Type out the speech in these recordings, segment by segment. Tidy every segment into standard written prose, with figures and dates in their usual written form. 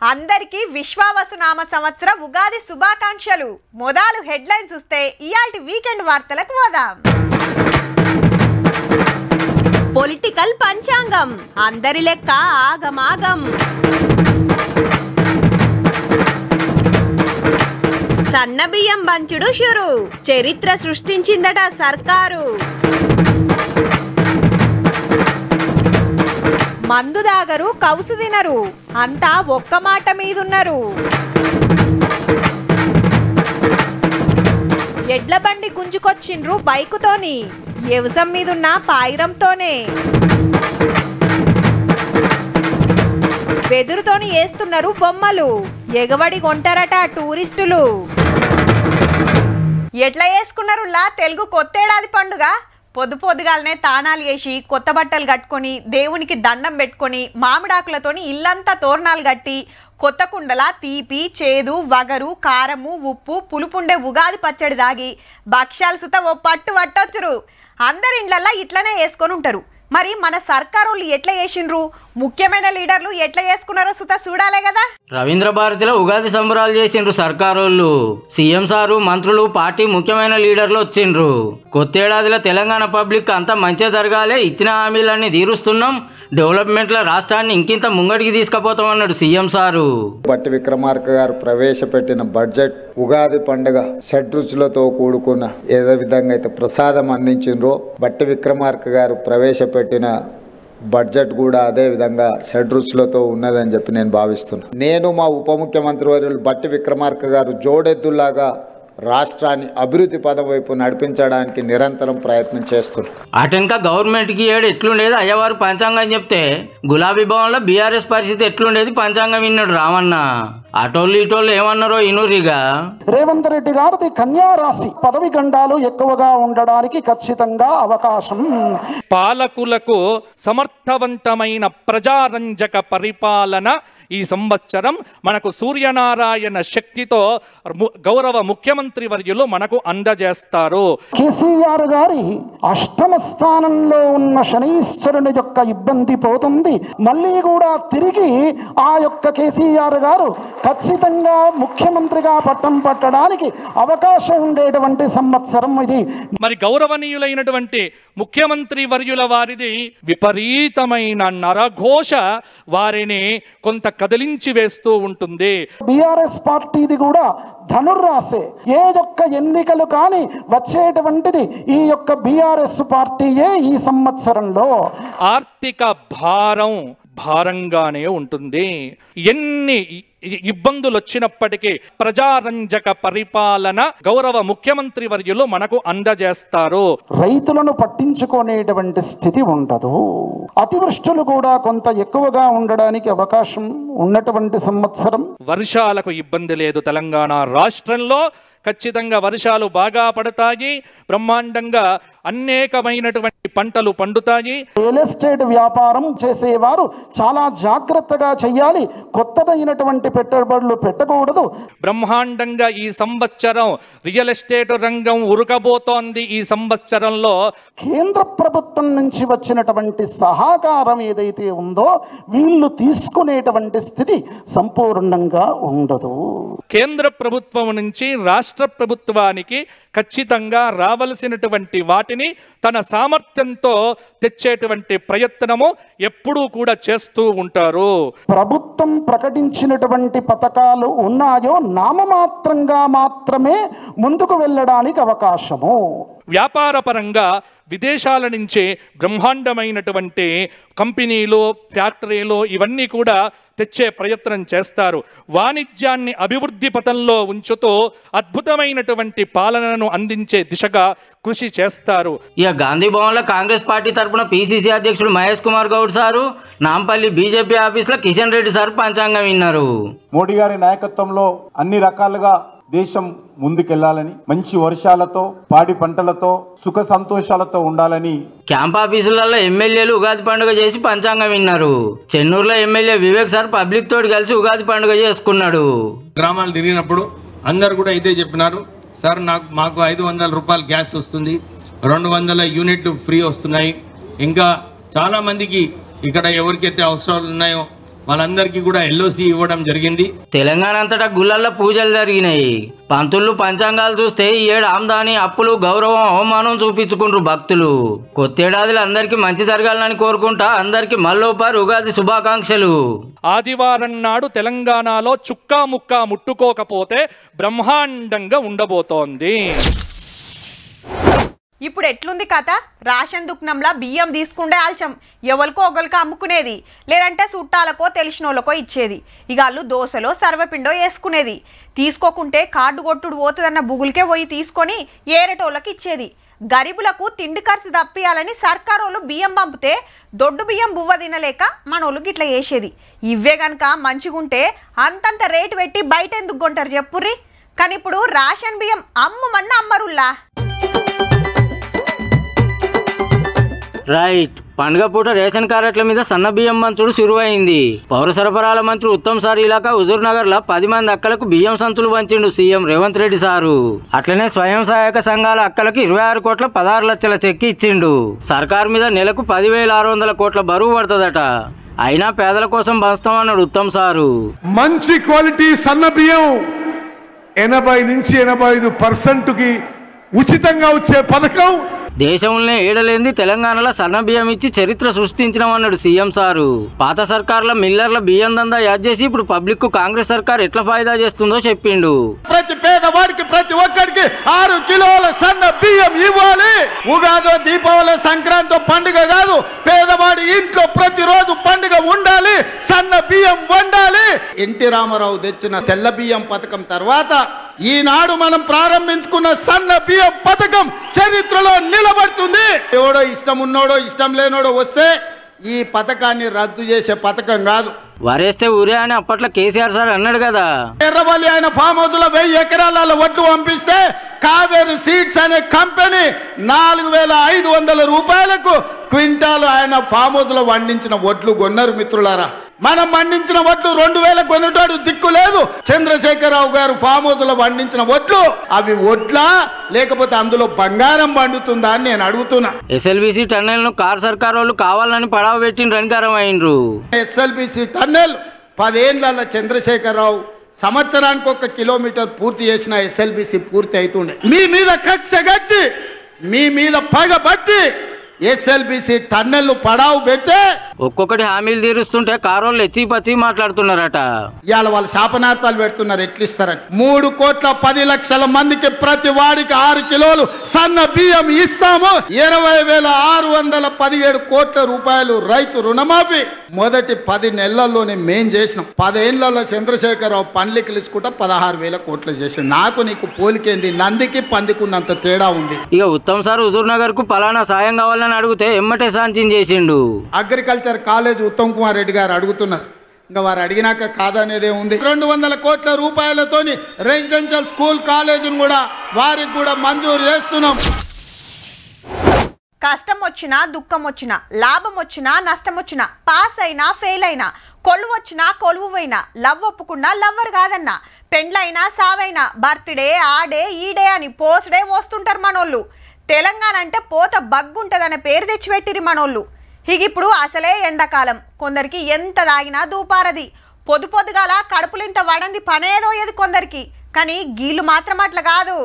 అందరికీ విశ్వావసునామ సంవత్సర ఉగాది శుభాకాంక్షలు. మొదలు హెడ్లైన్స్ చూస్తే ఇయాల్టి వీకెండ్ వార్తలకు పోదాం. పొలిటికల్ పంచాంగం అందరి లెక్క ఆగమాగం. సన్న బియ్యం బంచుడు షురు, చరిత్ర సృష్టించిందట సర్కారు. మందు దాగరు కౌసు తినరు, అంతా ఒక్క మాట మీదున్నారు. ఎడ్ల బండి గుంజుకొచ్చిండ్రు బైకుతోని, ఎవసం మీదున్న పాయిరంతోనే. వెదురుతోని వేస్తున్నారు బొమ్మలు, ఎగబడి కొంటారట టూరిస్టులు. ఎట్లా వేసుకున్నారులా తెలుగు కొత్తేడాది పండుగ? పొద్దుగాలనే తానాలు వేసి కొత్త బట్టలు కట్టుకొని దేవునికి దండం పెట్టుకొని మామిడాకులతోని ఇల్లంతా తోరణాలు కట్టి కొత్త కుండల తీపి చేదు వగరు కారము ఉప్పు పులుపుండే ఉగాది పచ్చడి దాగి భక్ష్యాలు సుత ఓ పట్టు పట్టొచ్చురు. అందరి ఇండ్లల్లా ఇట్లనే వేసుకొని ఉంటారు. మరి మన సర్కారోళ్ళు ఎట్లా చేసిండ్రు, ముఖ్యమైన లీడర్లు ఎట్లా చేసుకున్నారో సుత చూడాలే కదా. రవీంద్ర భారతిలో ఉగాది సంబరాలు చేసిండ్రు సర్కారోళ్ళు. సీఎం సారు, మంత్రులు, పార్టీ ముఖ్యమైన లీడర్లు వచ్చిండ్రు. కొత్తేడాదిలో తెలంగాణ పబ్లిక్ అంతా మంచిగా జరగాలి, ఇచ్చిన హామీలన్నీ తీరుస్తున్నాం, డెవలప్మెంట్ల రాష్ట్రాన్ని ఇంకింత ముంగడికి తీసుకుపోతామన్నాడు సీఎం సారు. బట్టి విక్రమార్క గారు ప్రవేశపెట్టిన బడ్జెట్ ఉగాది పండుగ షడ్రుచులతో కూడుకున్న ఏదో విధంగా అయితే ప్రసాదం అందించిండ్రో, బట్టి విక్రమార్క గారు ప్రవేశపెట్టిన బడ్జెట్ కూడా అదే విధంగా షడ్రుచులతో ఉన్నదని చెప్పి నేను భావిస్తున్నాను. నేను మా ఉప ముఖ్యమంత్రి వర్యులు బట్టి విక్రమార్క గారు జోడెద్దులాగా రాష్ట్రాన్ని అభివృద్ధి పదం వైపు నడిపించడానికి నిరంతరం ప్రయత్నం చేస్తున్నారు. అటెనక గవర్నమెంట్కి ఏడు ఎట్లుండేది అయ్యవారు పంచాంగం చెప్తే గులాబీ భవన్లో బీఆర్ఎస్ పరిస్థితి ఎట్లుండేది పంచాంగం విన్నాడు రామన్న. అటోళ్ళు ఇటోళ్ళు ఏమన్నారో ఇనురిగా. రేవంత్ రెడ్డి గారిది కన్యా రాశి, పదవి గండాలు ఎక్కువగా ఉండడానికి ఖచ్చితంగా అవకాశం. పాలకులకు సమర్థవంతమైన ప్రజారంజక పరిపాలన ఈ సంవత్సరం మనకు సూర్యనారాయణ శక్తితో గౌరవ ముఖ్యమంత్రి వర్యులు మనకు అందజేస్తారు. కేసీఆర్ గారి అష్టమ స్థానంలో ఉన్న శనీశ్వరుని యొక్క ఇబ్బంది పోతుంది. మళ్ళీ కూడా తిరిగి ఆ యొక్క కేసీఆర్ గారు ఖచ్చితంగా ముఖ్యమంత్రిగా పట్టం పట్టడానికి అవకాశం ఉండేటువంటి సంవత్సరం ఇది. మరి గౌరవనీయులైనటువంటి ముఖ్యమంత్రి వర్యుల వారిది విపరీతమైన నరఘోష వారిని కొంత కదిలించి వేస్తూ ఉంటుంది. బీఆర్ఎస్ పార్టీది కూడా ధనుర్రాశే. ఏ యొక్క ఎన్నికలు కానీ వచ్చేటువంటిది ఈ యొక్క బీఆర్ఎస్ పార్టీయే. ఈ సంవత్సరంలో ఆర్థిక భారంగానే ఉంటుంది. ఎన్ని ఇబ్బందులు వచ్చినప్పటికీ ప్రజారంజక పరిపాలన గౌరవ ముఖ్యమంత్రి వర్యులు మనకు అందజేస్తారు. రైతులను పట్టించుకునేటువంటి స్థితి ఉండదు. అతివృష్టులు కూడా కొంత ఎక్కువగా ఉండడానికి అవకాశం ఉన్నటువంటి సంవత్సరం. వర్షాలకు ఇబ్బంది లేదు. తెలంగాణ రాష్ట్రంలో ఖచ్చితంగా వర్షాలు బాగా పడతాయి. బ్రహ్మాండంగా అనేకమైనటువంటి పంటలు పండుతాయి. రియల్ ఎస్టేట్ వ్యాపారం చేసేవారు చాలా జాగ్రత్తగా చేయాలి. కొత్తదైనటువంటి పెట్టుబడులు పెట్టకూడదు. బ్రహ్మాండంగా ఈ సంవత్సరం రియల్ ఎస్టేట్ రంగం ఉరకబోతోంది. ఈ సంవత్సరంలో కేంద్ర ప్రభుత్వం నుంచి వచ్చినటువంటి సహకారం ఏదైతే ఉందో వీళ్ళు తీసుకునేటువంటి స్థితి సంపూర్ణంగా ఉండదు. కేంద్ర ప్రభుత్వం నుంచి రాష్ట్ర ప్రభుత్వానికి ఖచ్చితంగా రావలసినటువంటి వాటిని తన సామర్థ్యంతో తెచ్చేటువంటి ప్రయత్నము ఎప్పుడూ కూడా చేస్తూ ఉంటారు. ప్రభుత్వం ప్రకటించినటువంటి పథకాలు ఉన్నాయో నామమాత్రంగా మాత్రమే ముందుకు వెళ్ళడానికి అవకాశము. వ్యాపార పరంగా విదేశాల నుంచి బ్రహ్మాండమైనటువంటి కంపెనీలు, ఫ్యాక్టరీలు ఇవన్నీ కూడా తెచ్చే ప్రయత్నం చేస్తారు. వాణిజ్యాన్ని అభివృద్ధి పథంలో ఉంచుతూ అద్భుతమైనటువంటి పాలనను అందించే దిశగా కృషి చేస్తారు. ఇక గాంధీ భవన్లో కాంగ్రెస్ పార్టీ తరఫున పిసిసి అధ్యక్షుడు మహేష్ కుమార్ గౌడ్ సారు, నాంపల్లి బీజేపీ ఆఫీస్లో కిషన్ రెడ్డి సార్ పంచాంగం విన్నారు. మోడీ గారి నాయకత్వంలో అన్ని రకాలుగా దేశం ముందుకెళ్లాలని, మంచి వర్షాలతో, పాడి పంటలతో, సుఖ సంతోషాలతో ఉండాలని క్యాంప్ ఆఫీసులలో ఎమ్మెల్యేలు ఉగాది పండుగ చేసి పంచాంగం విన్నారు. చెన్నూరులో ఎమ్మెల్యే వివేక్ సార్ పబ్లిక్ తోటి కలిసి ఉగాది పండుగ చేసుకున్నాడు. గ్రామాలు తిరిగినప్పుడు అందరు కూడా ఇదే చెప్పినారు, సార్ మాకు 500 రూపాయలు గ్యాస్ వస్తుంది, 200 యూనిట్లు ఫ్రీ వస్తున్నాయి, ఇంకా చాలా మందికి ఇక్కడ ఎవరికైతే అవసరాలు ఉన్నాయో వాళ్ళందరికీ కూడా ఎల్ఓసి ఇవ్వడం జరిగింది. తెలంగాణ అంతటా గుళ్ళల్లో పూజలు జరిగినాయి. పంతుళ్ళు పంచాంగాలు చూస్తే ఈ ఏడు ఆమ్దాని అప్పులు గౌరవం అవమానం చూపించుకుంటారు భక్తులు. కొత్తేడాదిలో అందరికీ మంచి జరగాలని కోరుకుంటా అందరికీ మల్లోపారి ఉగాది శుభాకాంక్షలు. ఆదివారం నాడు తెలంగాణలో చుక్కా ముక్కా ముట్టుకోకపోతే బ్రహ్మాండంగా ఉండబోతోంది. ఇప్పుడు ఎట్లుంది కథ? రేషన్ దుకాణంలో బియ్యం తీసుకుంటే ఆల్చం ఎవరికో ఒకరికి అమ్ముకునేది, లేదంటే చుట్టాలకో తెలిసిన వాళ్ళకో ఇచ్చేది. ఇక వాళ్ళు దోశలో సర్వపిండో వేసుకునేది. తీసుకోకుంటే కార్డు కొట్టుడు పోతుందన్న బుగులకే పోయి తీసుకొని ఏరేటోళ్ళకి ఇచ్చేది. గరీబులకు తిండి ఖర్చు తప్పియాలని సర్కారోళ్ళు బియ్యం పంపితే దొడ్డు బియ్యం బువ్వ తినలేక మనోళ్ళు గిట్లా చేసేది. ఇవే గనక మంచిగుంటే అంతంత రేటు పెట్టి బయట ఎందుకు కొంటారు చెప్పుర్రి? కానీ ఇప్పుడు రేషన్ బియ్యం అమ్ముమన్న అమ్మరుల్లా. రైట్, పండుగ పూట రేషన్ కార్డుల మీద సన్న బియ్యం మంచుడు శురువైంది. పౌర సరఫరాల మంత్రి ఉత్తమ్ సార్ ఇలాకా హుజూర్ నగర్ లో 10 మంది అక్కలకు బియ్యం సంచులు పంచిండు సీఎం రేవంత్ రెడ్డి సారు. అట్లనే స్వయం సహాయక సంఘాల అక్కలకు 26 కోట్ల 16 లక్షల చెక్ ఇచ్చిండు. సర్కార్ మీద నెలకు 10,600 కోట్ల బరువు పడుతుందట. అయినా పేదల కోసం పంచుతామన్నాడు ఉత్తమ్ సారు. మంచి క్వాలిటీ సన్న బియ్యం 80 నుంచి 85% ఉచితంగా వచ్చే పథకం దేశంలోనే ఏడలేంది తెలంగాణలో సన్న బియ్యం ఇచ్చి చరిత్ర సృష్టించినామన్నాడు సీఎం సారు. పాత సర్కార్ల మిల్లర్ల బియ్యం దందా యాద్ చేసి ఇప్పుడు పబ్లిక్ కు కాంగ్రెస్ సర్కార్ ఎట్లా ఫాయిదా చేస్తుందో చెప్పిండు. ప్రతి పేదవాడికి ప్రతి ఒక్కరికి 6 కిలోల సన్న బియ్యం ఇవ్వాలి. ఉగాది దీపావళి సంక్రాంతి పండుగ కాదు, పేదవాడి ఇంట్లో ప్రతిరోజు పండుగ ఉండాలి, సన్న బియ్యం వండాలి. ఎన్టీ రామారావు తెచ్చిన తెల్ల బియ్యం పథకం తర్వాత ఈనాడు మనం ప్రారంభించుకున్న సన్న బియ్యం పథకం చరిత్రలో నిలబడుతుంది. ఎవడో ఇష్టం ఉన్నోడో ఇష్టం లేనోడో వస్తే ఈ పథకాన్ని రద్దు చేసే పథకం కాదు. వరేస్తే ఊరే అని అప్పట్లో కేసీఆర్ సార్ అన్నాడు కదా. ఎర్రవల్లి ఆయన ఫామ్ హౌస్ లో 1000 ఎకరాల ఒడ్లు పంపిస్తే కావేరి సీడ్స్ అనే కంపెనీ 4,500 రూపాయలకు క్వింటాల్ ఆయన ఫామ్ హౌస్ లో వండించిన ఒడ్లు కొన్నారు. మిత్రులారా, మనం వండించిన ఒడ్లు 2,000 కొనేటాడు దిక్కు లేదు. చంద్రశేఖరరావు గారు ఫామ్ హౌస్ లో వండించిన ఒడ్లు అవి ఒడ్లా లేకపోతే అందులో బంగారం పండుతుందా అని నేను అడుగుతున్నా. ఎస్ఎల్బిసి టన్నెల్ ను కార్ సర్కార్ వాళ్ళు కావాలని పడావ పెట్టిన రణకారం అయినరు. ఎస్ఎల్బిసి టన్నెల్ 10 ఏళ్ల చంద్రశేఖరరావు సంవత్సరానికి 1 కిలోమీటర్ పూర్తి చేసిన ఎస్ఎల్బిసి పూర్తి అవుతుండే. మీ మీద కక్ష గట్టి మీ మీద పగబట్టి ఎస్ఎల్బిసి టన్నెల్ పడావు పెట్టే ఒక్కొక్కటి హామీలు తీరుస్తుంటే కారోళ్ళు ఎచ్చి పచ్చి మాట్లాడుతున్నారట. ఇవాళ వాళ్ళు శాపనార్థాలు పెడుతున్నారు ఎట్లిస్తారని. 3,10,00,000 మందికి ప్రతి వాడికి 6 కిలోలు సన్న బియ్యం ఇస్తాము. 20,617 కోట్ల రూపాయలు రైతు రుణమాఫీ మొదటి 10 నెలల్లోనే మేం చేసినాం. 10 ఏళ్లలో చంద్రశేఖరరావు పండ్లకి ఇచ్చుకుంటా 16,000 కోట్లు చేసాడు. నాకు నీకు పోలికేంది? నందికి పందికున్నంత తేడా ఉంది. ఇక ఉత్తమ్ సార్ హుజూర్ నగర్ కు పలానా సాయం కావాలని అడిగితే ఎమ్మటే సాంక్షన్ చేసిండు. అగ్రికల్చర్ కాలేజ్ ఉత్తమ్ కుమార్ రెడ్డి గారు అడుగుతున్నారు. ఇంకా వారు అడిగినాక కాదనేదే ఉంది. 200 కోట్ల రూపాయలతోని రెసిడెన్షియల్ స్కూల్ కాలేజీని కూడా వారికి కూడా మంజూరు చేస్తున్నాం. కష్టం వచ్చినా దుఃఖం వచ్చినా లాభం వచ్చినా నష్టం వచ్చినా పాస్ అయినా ఫెయిల్ అయినా కొలువు వచ్చినా కొలువు పోయినా లవ్ ఒప్పుకున్నా లవ్వర్ కాదన్నా పెండ్లైనా సావైనా బర్త్డే ఆ డే ఈ డే అని పోస్డే వస్తుంటారు మనోళ్ళు. తెలంగాణ అంటే పోత బగ్గుంటదనే పేరు తెచ్చిపెట్టిరి మనోళ్ళు. ఇప్పుడు అసలే ఎండాకాలం, కొందరికి ఎంత తాగినా దూపారది. పొద్దుగాల కడుపులు ఇంత వడంది పనేదో ఏది కొందరికి. కానీ గీళ్ళు మాత్రం అట్లా కాదు.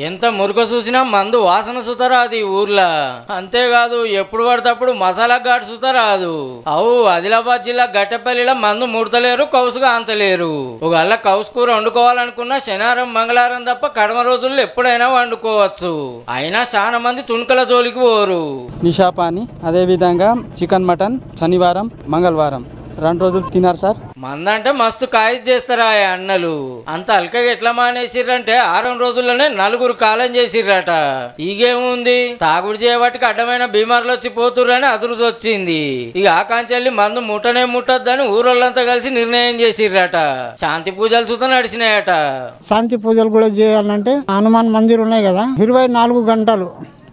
ఎంత మురుక చూసినా మందు వాసన సుతరాదు ఊర్లా. అంతేకాదు ఎప్పుడు పడితేప్పుడు మసాలా ఘాటు సుతరాదు. అవు ఆదిలాబాద్ జిల్లా గట్టెపల్లిలో మందు ముడతలేరు, కౌసుగా అంతలేరు. ఒకళ్ళ కౌసు కూర వండుకోవాలనుకున్నా శనివారం మంగళవారం తప్ప కడమ రోజుల్లో ఎప్పుడైనా వండుకోవచ్చు. అయినా చాలా మంది తుణుకల జోలికి పోరు. నిషాపాని అదే విధంగా చికెన్ మటన్ శనివారం మంగళవారం 2 రోజులు తినారు సార్. మందంటే మస్తు కాయస్ చేస్తారా అన్నలు. అంత అల్కగా ఎట్లా మానేసిర్రంటే 6 రోజుల్లోనే 4 కాలం చేసిర్రట. ఈగేముంది, తాగుడు చేయబట్టి అడ్డమైన బీమార్లు వచ్చి పోతుర్రని అదురుది వచ్చింది. ఇక ఆకాంచెల్లి మందు ముట్టనే ముట్టద్దని ఊరోళ్ళంతా కలిసి నిర్ణయం చేసిర్రట. శాంతి పూజలు సుతం నడిచినాయట. శాంతి పూజలు కూడా చేయాలంటే హనుమాన్ మందిర్ ఉన్నాయి కదా, 24 గంటలు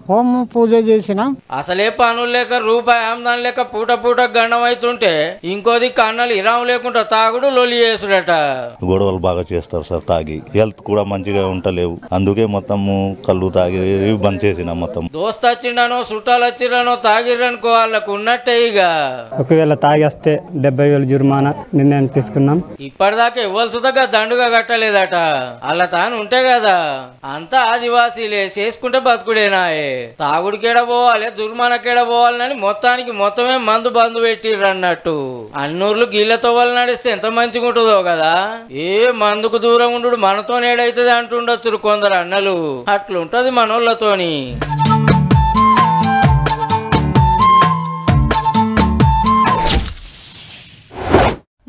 హోమ పూజ చేసినాం. అసలే పనులు లేక రూపాయి ఆమ్దాన్ లేక పూట పూట గండం అవుతుంటే ఇంకోది కన్నలు ఇరాం లేకుండా తాగుడు లొలి చేసుడట. గొడవలు బాగా చేస్తారు సార్ తాగి, హెల్త్ కూడా మంచిగా ఉంటలేవు. అందుకే మొత్తము కళ్ళు తాగి బంద్ చేసిన. మొత్తం దోస్త్ వచ్చిండనో చుట్టాలు వచ్చిరనో తాగిరనుకో వాళ్ళకు ఉన్నట్టే. ఇక ఒకవేళ తాగేస్తే 70,000 జుర్మానా నిర్ణయం తీసుకున్నాం. ఇప్పటిదాకా ఇవ్వాల్సిందిగా దండుగా కట్టలేదట. అలా తాను ఉంటే కదా అంతా ఆదివాసీలే చేసుకుంటే బతుకుడేనాయే. తాగుడికేడ పోవాలి జుర్మానకేడ పోవాలని మొత్తమే మందు బంధు పెట్టిర్రు అన్నట్టు. అన్నూర్లు గీళ్లతో వాళ్ళు నడిస్తే ఎంత మంచిగా ఉంటుందో కదా. ఏ మందుకు దూరం ఉండు మనతో నేడైతుంది అంటుండొచ్చు కొందరు అన్నలు. అట్లుంటది మనోళ్ళతోని.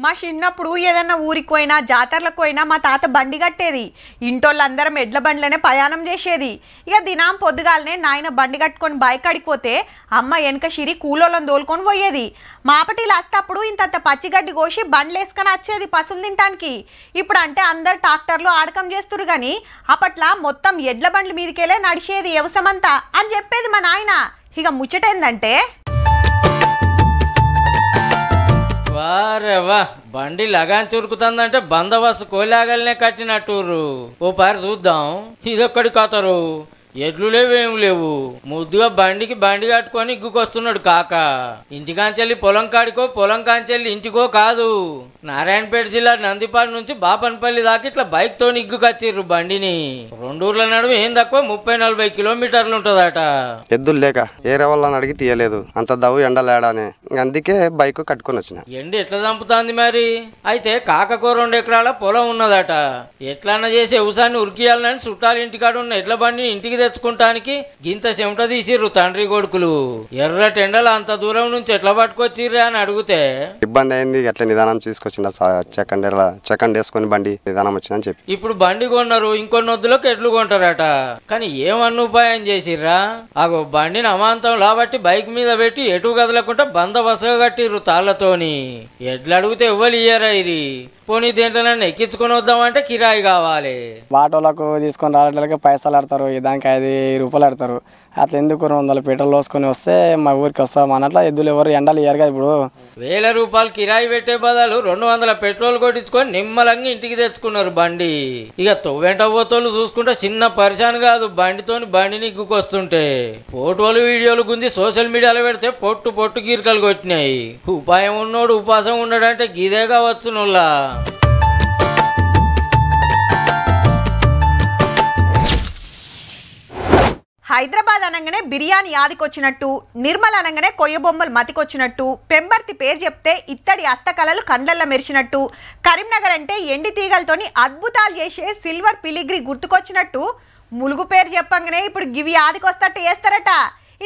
మా చిన్నప్పుడు ఏదన్నా ఊరికి పోయినా జాతరలకు పోయినా మా తాత బండి కట్టేది. ఇంటోళ్ళందరం ఎడ్ల బండ్లనే ప్రయాణం చేసేది. ఇక దినాం పొద్దుగాలనే నాయన బండి కట్టుకొని బైక్ అడిగిపోతే అమ్మ వెనక సిరి కూలోళ్ళని తోలుకొని పోయేది. మాపటి లాస్తప్పుడు ఇంత పచ్చిగడ్డి కోసి బండ్లు వేసుకొని వచ్చేది పసులు తినటానికి. ఇప్పుడు అంటే అందరు ట్రాక్టర్లు ఆడకం చేస్తురు కానీ అప్పట్లో మొత్తం ఎడ్ల బండ్ల మీదకెళ్ళే నడిచేది వ్యవసాయమంతా అని చెప్పేది మా నాయన. ఇక ముచ్చటేందంటే వారేవా బండి లగాన్ చురుకుతుందంటే బందోబస్తు కోలాగలనే కట్టినట్టుర్రు. ఓ పారి చూద్దాం. ఇదొక్కడి కథరు. ఎడ్లు లేవు ఏం లేవు. ముద్దుగా బండి కట్టుకొని ఇగ్గుకొస్తున్నాడు కాక. ఇంటికాంచెల్లి పొలం కాడికో పొలం కాంచెల్లి ఇంటికో కాదు. నారాయణపేట జిల్లా నందిపాడు నుంచి బాపనపల్లి దాకా ఇట్లా బైక్ తోని ఇగ్గుకొచ్చిర్రు బండిని. రెండూర్ల నడుము ఏం తక్కువ 30-40 కిలోమీటర్లు ఉంటదట. ఎద్దులు లేక ఏరే వాళ్ళని అడిగి తీయలేదు. అంత దవ్వు ఎండలేడానే, అందుకే బైక్ కట్టుకొని వచ్చిన. ఎండి ఎట్లా చంపుతాంది మరి? అయితే కాకకో 2 ఎకరాల పొలం ఉన్నదట. ఎట్లన్నా చేసి వ్యవసాయాన్ని ఉరికియాలని చుట్టాలు ఇంటికాడ ఉన్న ఎడ్ల బండిని ఇంటికి తెచ్చుకుంటానికి గింత చెమట తీసిర్రు తండ్రి కొడుకులు. ఎర్రటెండలు అంత దూరం నుంచి ఎట్లా పట్టుకొచ్చిర్రే అని అడిగితే ఇబ్బంది అయింది. ఎట్లా నిదానం తీసుకొచ్చిన చెకండ్ వేసుకొని బండి నిదానం వచ్చిందని చెప్పి ఇప్పుడు బండి కొన్నారు. ఇంకొన్ని వద్దులకు ఎడ్లు కొంటారట. కానీ ఏమన్న ఉపాయం చేసిర్రా? అగో బండిని అమాంతం లాబట్టి బైక్ మీద పెట్టి ఎటు కదలకుండా బందోబస్తుగా కట్టిర్రు తాళ్లతోని. ఎడ్లు అడిగితే ఎవ్వరు ఇయ్యరా ఇది. పోనీ దేంట్లో ఎక్కించుకొని వద్దామంటే కిరాయి కావాలి. ఆటోలకు తీసుకొని రావడానికి పైసలు ఆడతారు. దానికి 5 రూపాయలు ఆడతారు. అట్లా ఎందుకు 200 పెట్రోల్ పోసుకొని వస్తే మా ఊరికి వస్తాం అన్నట్ల ఎద్దులు ఎవరు ఎండలు ఇయ్యారు కదా. ఇప్పుడు 1000 రూపాయలు కిరాయి పెట్టే బదులు 200 పెట్రోల్ కొట్టించుకొని నిమ్మలంగా ఇంటికి తెచ్చుకున్నారు బండి. ఇక తొవ్వెంట పోతోళ్ళు చూసుకుంటే చిన్న పరిశాన్ కాదు బండితోని బండిని ఇగ్గుకొస్తుంటే. ఫోటోలు వీడియోలు గుంజి సోషల్ మీడియాలో పెడితే పొట్టు కీరికలు కొట్టినాయి. ఉపాయం ఉన్నోడు ఉపాసం ఉన్నాడంటే గిదే కావచ్చు నుల్లా. హైదరాబాద్ అనగానే బిర్యానీ యాదికొచ్చినట్టు, నిర్మల్ అనగానే కొయ్య బొమ్మలు మతికొచ్చినట్టు, పెంబర్తి పేరు చెప్తే ఇత్తడి హస్తకళలు కండ్లల్లో మెరిచినట్టు, కరీంనగర్ అంటే ఎండి తీగలతోని అద్భుతాలు చేసే సిల్వర్ పిలిగ్రీ గుర్తుకొచ్చినట్టు, ములుగు పేరు చెప్పంగానే ఇప్పుడు గివి యాదికొస్తట్టు వేస్తారట.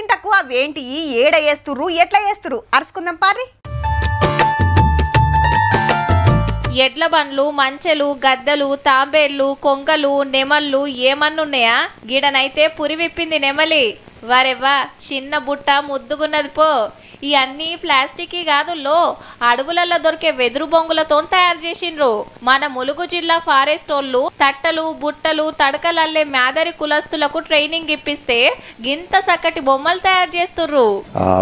ఇంతకు అవేంటి, ఏడ వేస్తుర్రు, ఎట్లా వేస్తురు అరుచుకుందాం పారి. ఎడ్ల బండ్లు, మంచెలు, గద్దలు, తాంబేర్లు, కొంగలు, నెమళ్ళు ఏమన్నున్నాయా? గిడనైతే పురి విప్పింది నెమలి. వారెవ్వా చిన్న బుట్ట ముద్దుగున్నది పో. ఇవన్నీ ప్లాస్టిక్ కాదు లో, అడవులలో దొరికే వెదురు బొంగులతో తయారు చేసిండ్రు. మన ములుగు జిల్లా ఫారెస్ట్ వాళ్ళు తట్టలు, బుట్టలు, తడకలల్లే మేదరి కులస్తులకు ట్రైనింగ్ ఇప్పిస్తే గింత చక్కటి బొమ్మలు తయారు చేస్తుర్రు.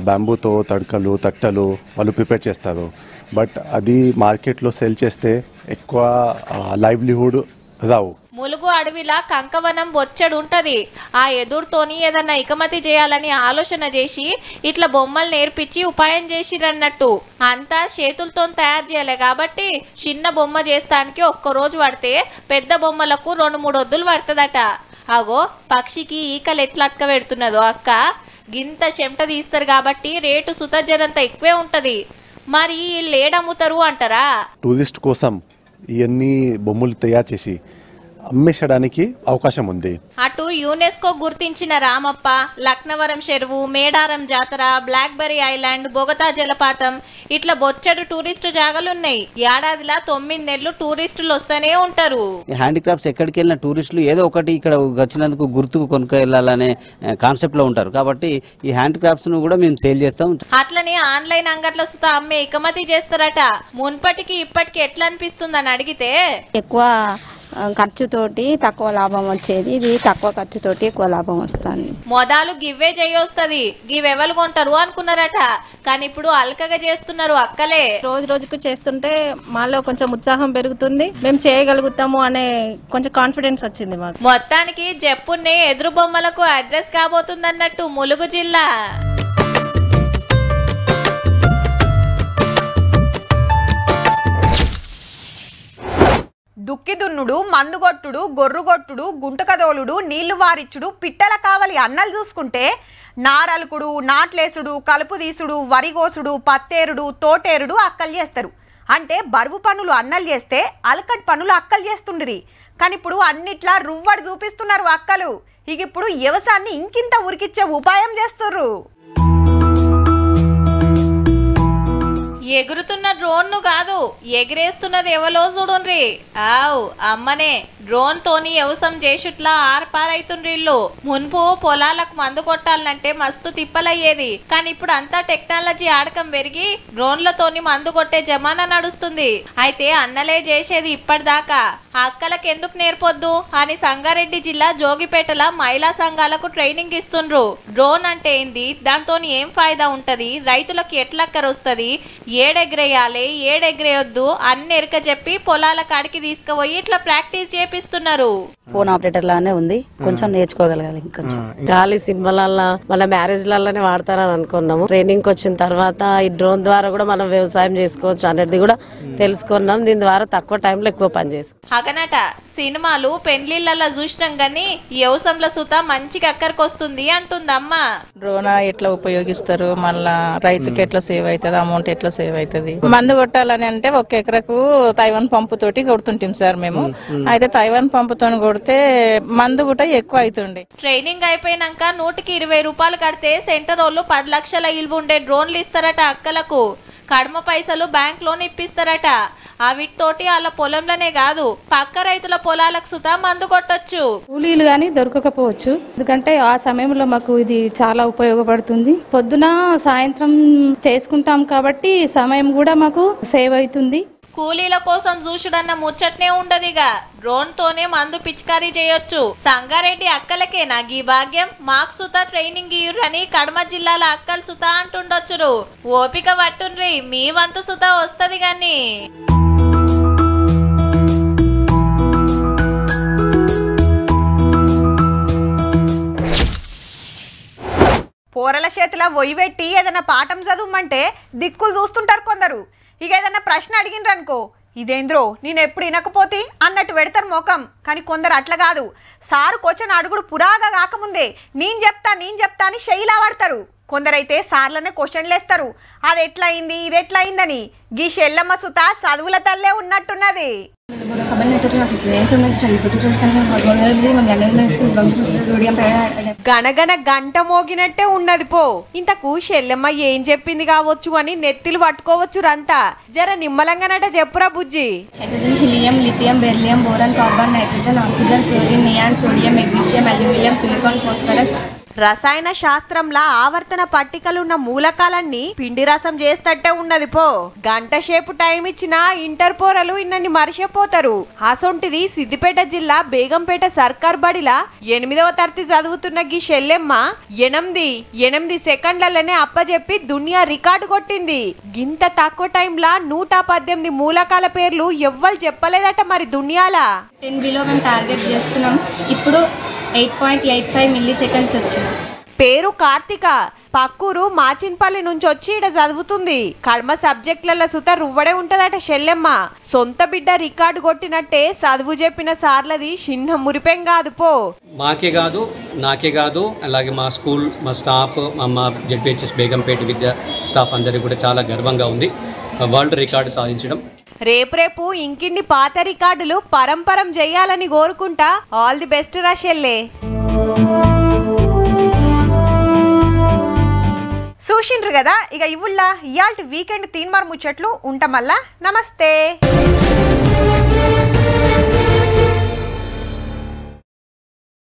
బ్యాంబూతో తడకలు, తట్టలు వాళ్ళు ప్రిపేర్ చేస్తారు. బట్ అది మార్కెట్లో సెల్ చేస్తే ఎక్కువ లైవ్లీహుడ్ రావు. ములుగు అడవిలా కంకవనం బొచ్చడు ఉంటది. ఆ ఎదురుతోని ఏదన్నా ఇకమతి చేయాలని ఆలోచన చేసి ఇట్లా బొమ్మలు నేర్పించి ఉపాయం చేసిరన్నట్టు. అంతా చేతులతో తయారు చేయాలి కాబట్టి చిన్న బొమ్మ చేస్తానికి 1 రోజు పడితే పెద్ద బొమ్మలకు 2-3 వద్దులు పడుతుందట. అగో పక్షికి ఈకలు ఎట్లా అక్క పెడుతున్నదో అక్క. గింత చెమట తీస్తారు కాబట్టి రేటు సుతజనంత ఎక్కువే ఉంటది. మరి వీళ్ళు ఏడమ్ముతారు అంటారా? టూరిస్ట్ కోసం ఇవన్నీ బొమ్మలు తయారు చేసి అమ్మేసడానికి అవకాశం ఉంది. అటు యునెస్కో గుర్తించిన రామప్ప, లక్నవరం చెరువు, మేడారం జాతర, బ్లాక్బెర్రీ ఐలాండ్, బొగతా జలపాతం ఇట్లా బొచ్చడు టూరిస్టు జాగాలున్నాయి. ఏడాదిలా 9 నెలలు టూరిస్టులు వస్తూనే ఉంటారు. హ్యాండిక్రాఫ్ట్స్ ఎక్కడికి వెళ్ళిన టూరిస్టులు ఏదో ఒకటి ఇక్కడ వచ్చినందుకు గుర్తుకు కొనుక్కు వెళ్ళాలనే కాన్సెప్ట్ లో ఉంటారు. కాబట్టి ఈ హ్యాండిక్రాఫ్ట్స్ ను కూడా మేము సేల్ చేస్తాం. అట్లనే ఆన్లైన్ అంగట్ల సుత అమ్మే ఇకమతి చేస్తారట. మున్పటికి ఇప్పటికి ఎట్లా అనిపిస్తుందని అడిగితే ఎక్కువ ఖర్చుతోటి తక్కువ లాభం వచ్చేది, ఇది తక్కువ ఖర్చుతోటి ఎక్కువ లాభం వస్తుంది. మొదలు గివ్వే చేయొస్తుంది, గివెవలు కొంటారు అనుకున్నారట, కానీ ఇప్పుడు అల్కగా చేస్తున్నారు అక్కలే. రోజు రోజుకు చేస్తుంటే మాలో కొంచెం ఉత్సాహం పెరుగుతుంది, మేము చేయగలుగుతాము అనే కొంచెం కాన్ఫిడెన్స్ వచ్చింది మాకు. మొత్తానికి జప్పున్నే ఎదురు బొమ్మలకు అడ్రస్ కాబోతుందన్నట్టు ములుగు జిల్లా. దుక్కిదున్నుడు, మందుగొట్టుడు, గొర్రుగొట్టుడు, గుంటకదోలుడు, నీళ్లు వారిచ్చుడు, పిట్టల కావలి అన్నలు చూసుకుంటే నారలుకుడు, నాట్లేసుడు, కలుపు తీసుడు, వరిగోసుడు, పత్తేరుడు, తోటేరుడు అక్కలు చేస్తారు. అంటే బరువు పనులు అన్నలు చేస్తే అలకట్ పనులు అక్కలు చేస్తుండ్రి. కానీ ఇప్పుడు అన్నిట్లా రువ్వడి చూపిస్తున్నారు అక్కలు. ఇక ఇప్పుడు వ్యవసాయాన్ని ఇంకింత ఉరికిచ్చే ఉపాయం చేస్తుర్రు. ఎగురుతున్న డ్రోన్ ను కాదు, ఎగిరేస్తున్నది ఎవలో చూడుండ్రి. ఆవ్ అమ్మనే డ్రోన్ తోని వ్యవసాయం చేసుట్లా ఆర్పారైతుండ్రి. ఇల్లు మున్పు పొలాలకు మందు కొట్టాలంటే మస్తు తిప్పలయ్యేది, కానీ ఇప్పుడు అంతా టెక్నాలజీ ఆడకం పెరిగి డ్రోన్లతోని మందు కొట్టే జమానా నడుస్తుంది. అయితే అన్నలే చేసేది ఇప్పటిదాకా, అక్కలకు ఎందుకు నేర్పొద్దు అని సంగారెడ్డి జిల్లా జోగిపేటల మహిళా సంఘాలకు ట్రైనింగ్ ఇస్తుండ్రు. డ్రోన్ అంటే ఏంది, దాంతో ఏం ఫాయిదా ఉంటది, రైతులకు ఎట్లక్కరొస్తుంది, ఏడెగరేయాలి ఏడెగరేయొద్దు అన్ని ఎరక చెప్పి పొలాల కాడికి తీసుకుపోయి ఇట్లా ప్రాక్టీస్ చేపిస్తున్నారు. ఫోన్ ఆపరేటర్ లానే ఉంది, కొంచెం నేర్చుకోగలగాలి. ఇంకొంచెం గాలి సినిమాలల్లో మన మ్యారేజ్లలోనే వాడతారని అనుకున్నాము. ట్రైనింగ్ వచ్చిన తర్వాత ఈ డ్రోన్ ద్వారా కూడా మనం వ్యవసాయం చేసుకోవచ్చు అనేది కూడా తెలుసుకున్నాం. దీని ద్వారా తక్కువ టైంలో ఎక్కువ పని చేస్తాం. అగనట సినిమాలు పెండ్లిళ్ళల్లో చూసినాం గానీ వ్యవసాయంలో సుత మంచిగా అక్కడికొస్తుంది అంటుందమ్మ. డ్రోన్ ఎట్లా ఉపయోగిస్తారు, మళ్ళా రైతుకి ఎట్లా సేవ్ అవుతుంది, అమౌంట్ ఎట్లా సేవ్ అవుతుంది. మందు కొట్టాలని అంటే ఒక ఎకరకు తైవాన్ పంపు తోటి కొడుతుంటాం సార్ మేము. అయితే తైవాన్ పంపుతో కొడితే మందు కూడా ఎక్కువ అవుతుండే. ట్రైనింగ్ అయిపోయినాక 120 రూపాయలు కడితే సెంటర్ వాళ్ళు 10 లక్షల ఇల్లు ఉండే డ్రోన్లు ఇస్తారట అక్కలకు. కడమ పైసలు బ్యాంక్ లోన్ ఇప్పిస్తారట. వీటితోటి వాళ్ళ పొలంలోనే కాదు పక్క రైతుల పొలాలకు సుతా మందు కొట్టొచ్చు. కూలీలు గానీ దొరకకపోవచ్చు, ఎందుకంటే ఆ సమయంలో మాకు ఇది చాలా ఉపయోగపడుతుంది. పొద్దున సాయంత్రం చేసుకుంటాం కాబట్టి సమయం కూడా మాకు సేవ్ అవుతుంది. కూలీల కోసం చూసుడన్న ముచ్చట్నే ఉండదిగా, డ్రోన్ తోనే మందు పిచికారీ చేయొచ్చు. సంగారెడ్డి అక్కలకేనా గీ భాగ్యం, మాకు సుతా ట్రైనింగ్ ఇయ్యురని కడమ జిల్లాల అక్కలు సుతా అంటుండొచ్చురు. ఓపిక పట్టుండ్రి, మీ వంతు సుతా వస్తది గాని. పోరల చేతిలో ఒయ్యి పెట్టి ఏదైనా పాఠం చదువుమంటే దిక్కులు చూస్తుంటారు కొందరు. ఇక ఏదన్నా ప్రశ్న అడిగినరు అనుకో, ఇదేంద్రో నేను ఎప్పుడు వినకపోతే అన్నట్టు పెడతారు ముఖం. కానీ కొందరు అట్లా కాదు, సారు క్వశ్చన్ అడుగుడు పురాగా కాకముందే నేను చెప్తా అని శైలా పడతారు. కొందరైతే సార్లనే క్వశ్చన్లు వేస్తారు, అది ఎట్లయింది ఇది ఎట్లయిందని. గీ షెల్లమ్మ సుత చదువుల తల్లే ఉన్నట్టున్నది. గనగన గంట మోగినట్టే ఉన్నది పో. ఇంతకు షెల్లమ్మ ఏం చెప్పింది కావచ్చు అని నెత్తిలు పట్టుకోవచ్చు రంతా. జర నిమ్మలంగానట చెప్పురా బుజ్జి. Helium, lithium, beryllium, boron, carbon, nitrogen, oxygen, fluorine, neon, sodium, magnesium, aluminium, silicon, phosphorus. రసాయన శాస్త్రంలా ఆవర్తన పట్టికలున్న మూలకాలన్నీ పిండి రసం చేస్తట్టే ఉన్నది పో. గంట సేపు టైం ఇచ్చిన ఇంటర్ పోరలు ఇన్నన్ని మరిచిపోతారు. అసొంటిది సిద్దిపేట జిల్లా బేగంపేట సర్కార్ బడిలా 8వ తరగతి చదువుతున్న గీ షెల్లెమ్మ 8 సెకండ్లలోనే అప్పచెప్పి దునియా రికార్డు కొట్టింది. గింత తక్కువ టైంలా 118 మూలకాల పేర్లు ఎవ్వరు చెప్పలేదట మరి దునియాలా. 10 బిలో మనం టార్గెట్ చేసుకున్నాం, ఇప్పుడు 8.85 మిల్లీ సెకండ్స్ వచ్చింది. పేరు కార్తిక, పక్కూరు మాచిన్పల్లి నుంచి వచ్చి ఇక్కడ చదువుతుంది. కడమ సబ్జెక్టుల సుత రువ్వడే ఉంటదట షెల్లెమ్మ. సొంత బిడ్డ రికార్డు కొట్టినట్టే చదువు చెప్పిన సార్లది చిన్న మురిపెం కాదు పో. మాకే కాదు నాకే కాదు, అలాగే మా స్కూల్ మా స్టాఫ్ మా జెడ్పిహెచ్ఎస్ బేగంపేట విద్యా స్టాఫ్ అందరికీ కూడా చాలా గర్వంగా ఉంది వరల్డ్ రికార్డు సాధించడం. రేపు ఇంకిన్ని పాత రికార్డులు పరంపరం చెయ్యాలని కోరుకుంటా. ఆల్ ది బెస్ట్ రా షెల్లే. చూసిండ్రు కదా, ఇక ఇవాళ వీకెండ్ తీన్మార్ ముచ్చట్లు ఉంటామల్లా. నమస్తే.